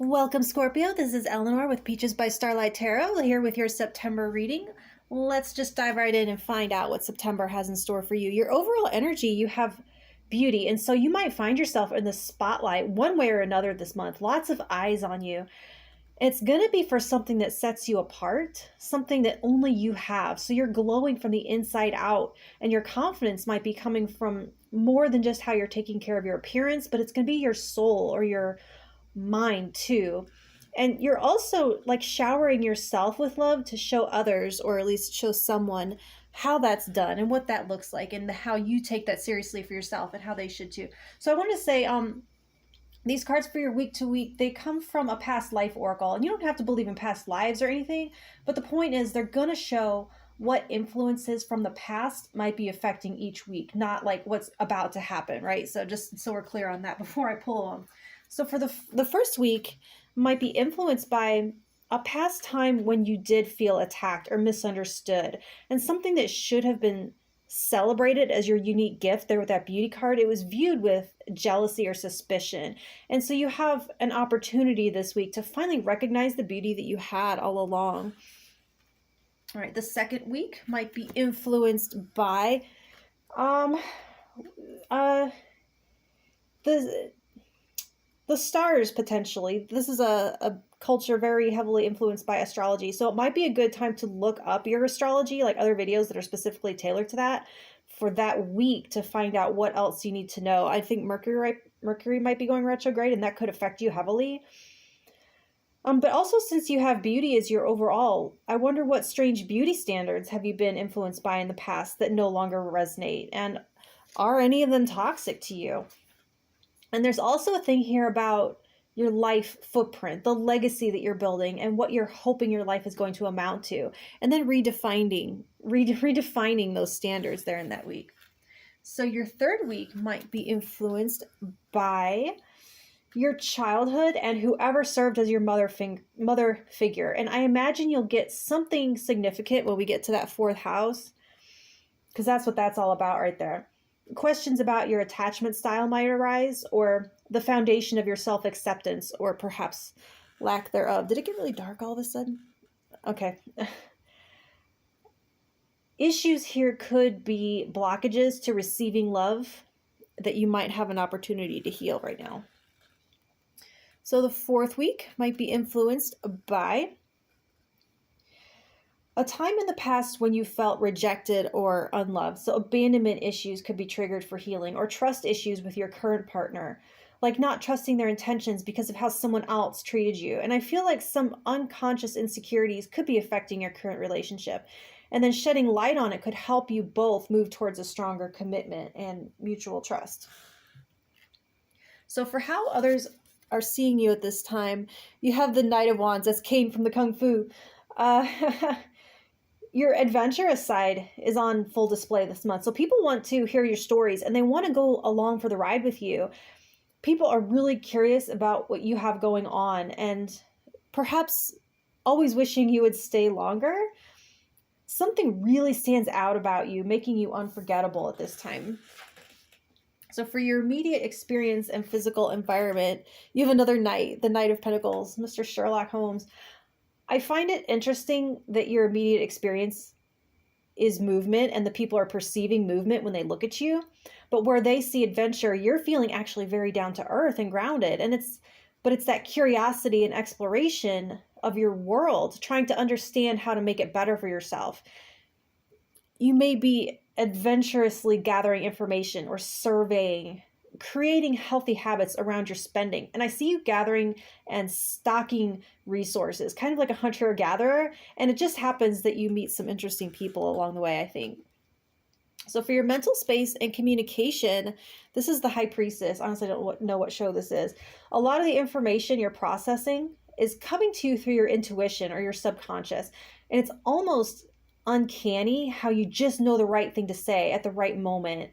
Welcome, Scorpio. This is Eleanor with Peaches by Starlight Tarot, here with your September reading. Let's just dive right in and find out what September has in store for you. Your overall energy, you have beauty, and so you might find yourself in the spotlight one way or another this month. Lots of eyes on you. It's going to be for something that sets you apart, something that only you have. So you're glowing from the inside out, and your confidence might be coming from more than just how you're taking care of your appearance, but it's going to be your soul or your mind too. And you're also like showering yourself with love to show others, or at least show someone, how that's done and what that looks like, and how you take that seriously for yourself and how they should too. So I want to say, these cards for your week to week, they come from a past life oracle, and you don't have to believe in past lives or anything, but the point is they're going to show what influences from the past might be affecting each week, not like what's about to happen, right? So just so we're clear on that before I pull them. So for the first week might be influenced by a past time when you did feel attacked or misunderstood, and something that should have been celebrated as your unique gift there with that beauty card, it was viewed with jealousy or suspicion. And so you have an opportunity this week to finally recognize the beauty that you had all along. All right, the second week might be influenced by the stars, potentially. This is a culture very heavily influenced by astrology. So it might be a good time to look up your astrology, like other videos that are specifically tailored to that, for that week to find out what else you need to know. I think Mercury might be going retrograde, and that could affect you heavily. But also, since you have beauty as your overall, I wonder what strange beauty standards have you been influenced by in the past that no longer resonate? And are any of them toxic to you? And there's also a thing here about your life footprint, the legacy that you're building, and what you're hoping your life is going to amount to. And then redefining those standards there in that week. So your third week might be influenced by your childhood and whoever served as your mother figure. And I imagine you'll get something significant when we get to that fourth house, because that's what that's all about right there. Questions about your attachment style might arise, or the foundation of your self-acceptance, or perhaps lack thereof. Did it get really dark all of a sudden? Okay. Issues here could be blockages to receiving love that you might have an opportunity to heal right now. So the fourth week might be influenced by a time in the past when you felt rejected or unloved. So abandonment issues could be triggered for healing, or trust issues with your current partner, like not trusting their intentions because of how someone else treated you. And I feel like some unconscious insecurities could be affecting your current relationship. And then shedding light on it could help you both move towards a stronger commitment and mutual trust. So for how others are seeing you at this time, you have the Knight of Wands. That's came from the Kung Fu. Your adventurous side is on full display this month. So people want to hear your stories, and they want to go along for the ride with you. People are really curious about what you have going on, and perhaps always wishing you would stay longer. Something really stands out about you, making you unforgettable at this time. So for your immediate experience and physical environment, you have another Knight, the Knight of Pentacles, Mr. Sherlock Holmes. I find it interesting that your immediate experience is movement, and the people are perceiving movement when they look at you. But where they see adventure, you're feeling actually very down to earth and grounded. And it's that curiosity and exploration of your world, trying to understand how to make it better for yourself. You may be adventurously gathering information or surveying, creating healthy habits around your spending. And I see you gathering and stocking resources, kind of like a hunter or gatherer. And it just happens that you meet some interesting people along the way, I think. So for your mental space and communication, this is the High Priestess. Honestly, I don't know what show this is. A lot of the information you're processing is coming to you through your intuition or your subconscious. And it's almost uncanny how you just know the right thing to say at the right moment,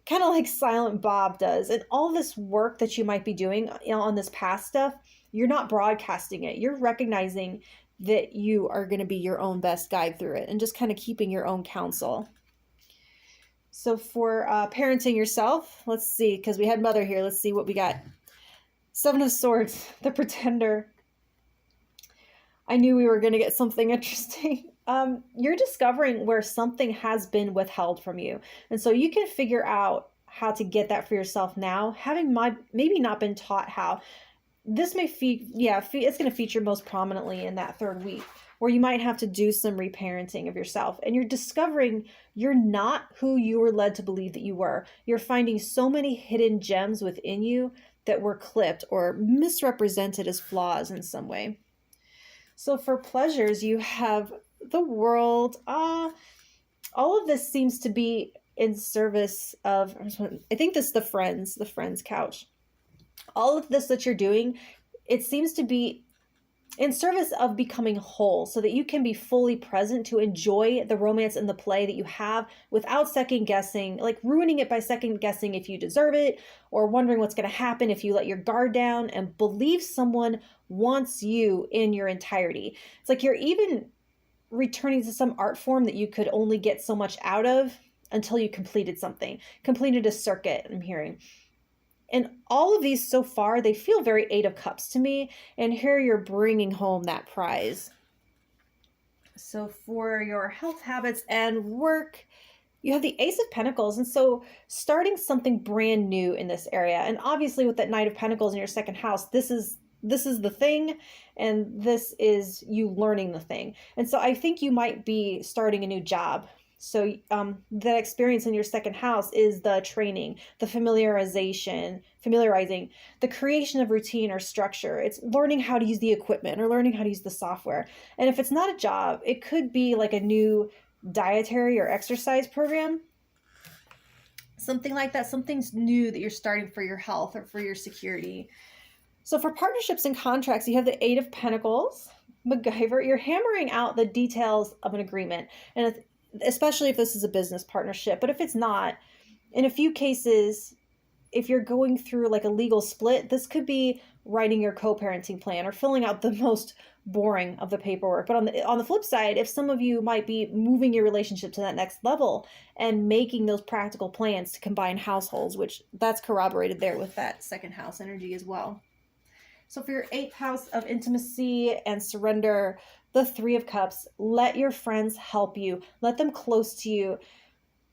kind of like Silent Bob does. And all this work that you might be doing on this past stuff, you're not broadcasting it. You're recognizing that you are going to be your own best guide through it, and just kind of keeping your own counsel. So for parenting yourself, let's see, because we had Mother here. Let's see what we got. Seven of Swords, the Pretender. I knew we were going to get something interesting. You're discovering where something has been withheld from you. And so you can figure out how to get that for yourself now, having maybe not been taught how. This may it's going to feature most prominently in that third week, where you might have to do some reparenting of yourself. And you're discovering you're not who you were led to believe that you were. You're finding so many hidden gems within you that were clipped or misrepresented as flaws in some way. So for pleasures, you have the World. All of this seems to be in service of, I think this is the friends couch. All of this that you're doing, it seems to be in service of becoming whole, so that you can be fully present to enjoy the romance and the play that you have without second guessing, like ruining it by second guessing if you deserve it, or wondering what's going to happen if you let your guard down and believe someone wants you in your entirety. It's like you're even returning to some art form that you could only get so much out of until you completed a circuit, I'm hearing. And all of these so far, they feel very Eight of Cups to me. And here you're bringing home that prize. So for your health habits and work, you have the Ace of Pentacles. And so starting something brand new in this area. And obviously with that Knight of Pentacles in your second house, this is the thing. And this is you learning the thing. And so I think you might be starting a new job. So that experience in your second house is the training, the familiarizing, the creation of routine or structure. It's learning how to use the equipment or learning how to use the software. And if it's not a job, it could be like a new dietary or exercise program. Something like that, something's new that you're starting for your health or for your security. So for partnerships and contracts, you have the Eight of Pentacles, MacGyver. You're hammering out the details of an agreement. And especially if this is a business partnership. But if it's not, in a few cases, if you're going through like a legal split, this could be writing your co-parenting plan or filling out the most boring of the paperwork. But on the flip side, if some of you might be moving your relationship to that next level and making those practical plans to combine households, which that's corroborated there with that second house energy as well. So for your 8th house of intimacy and surrender, the Three of Cups, let your friends help you. Let them close to you.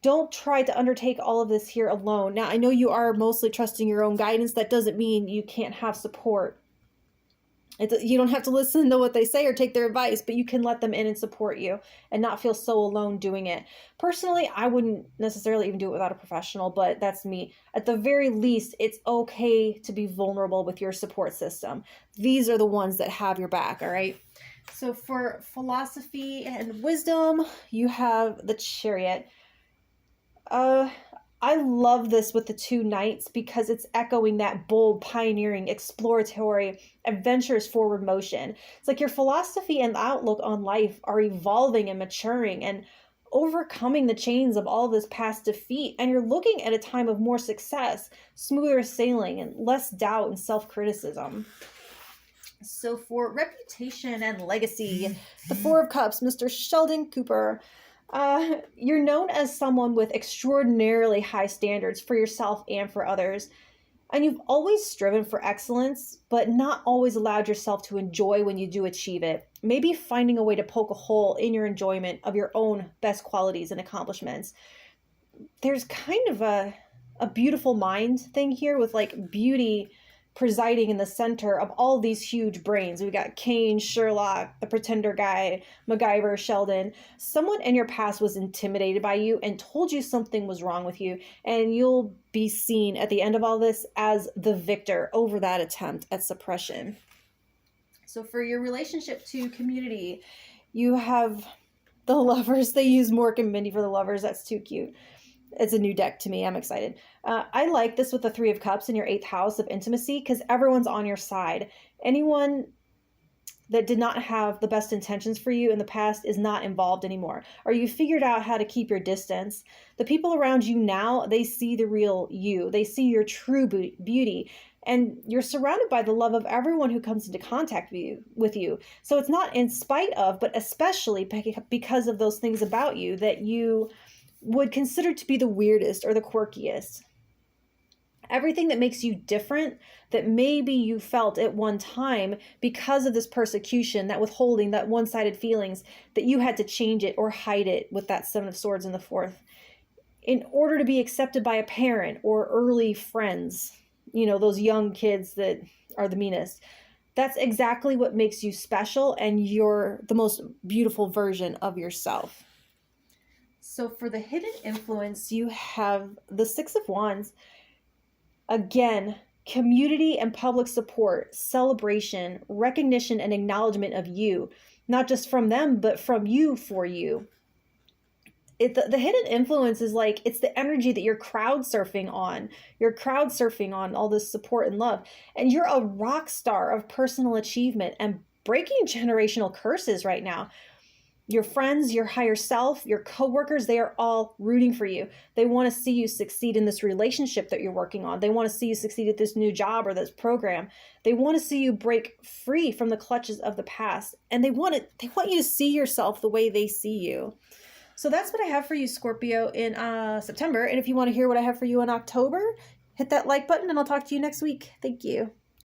Don't try to undertake all of this here alone. Now, I know you are mostly trusting your own guidance. That doesn't mean you can't have support. You don't have to listen to what they say or take their advice, but you can let them in and support you and not feel so alone doing it. Personally, I wouldn't necessarily even do it without a professional, but that's me. At the very least, it's okay to be vulnerable with your support system. These are the ones that have your back, all right? So for philosophy and wisdom, you have the Chariot. I love this with the two knights because it's echoing that bold, pioneering, exploratory, adventurous forward motion. It's like your philosophy and outlook on life are evolving and maturing and overcoming the chains of all this past defeat. And you're looking at a time of more success, smoother sailing, and less doubt and self-criticism. So for reputation and legacy, the Four of Cups, Mr. Sheldon Cooper. You're known as someone with extraordinarily high standards for yourself and for others. And you've always striven for excellence, but not always allowed yourself to enjoy when you do achieve it. Maybe finding a way to poke a hole in your enjoyment of your own best qualities and accomplishments. There's kind of a beautiful mind thing here with like beauty presiding in the center of all these huge brains. We got Kane, Sherlock, the Pretender guy, MacGyver, Sheldon. Someone in your past was intimidated by you and told you something was wrong with you, and you'll be seen at the end of all this as the victor over that attempt at suppression. So for your relationship to community, you have the Lovers. They use Mork and Mindy for the Lovers. That's too cute. It's a new deck to me. I'm excited. I like this with the Three of Cups in your 8th house of intimacy because everyone's on your side. Anyone that did not have the best intentions for you in the past is not involved anymore. Or you figured out how to keep your distance. The people around you now, they see the real you. They see your true beauty. And you're surrounded by the love of everyone who comes into contact with you. So it's not in spite of, but especially because of those things about you that you would consider to be the weirdest or the quirkiest. Everything that makes you different, that maybe you felt at one time because of this persecution, that withholding, that one-sided feelings, that you had to change it or hide it with that Seven of Swords in the fourth, in order to be accepted by a parent or early friends, those young kids that are the meanest. That's exactly what makes you special, and you're the most beautiful version of yourself. So for the hidden influence, you have the Six of Wands. Again, community and public support, celebration, recognition, and acknowledgement of you, not just from them, but from you for you. The hidden influence is like, it's the energy that you're crowd surfing on. You're crowd surfing on all this support and love. And you're a rock star of personal achievement and breaking generational curses right now. Your friends, your higher self, your coworkers, they are all rooting for you. They want to see you succeed in this relationship that you're working on. They want to see you succeed at this new job or this program. They want to see you break free from the clutches of the past. And they want you to see yourself the way they see you. So that's what I have for you, Scorpio, in September. And if you want to hear what I have for you in October, hit that like button and I'll talk to you next week. Thank you.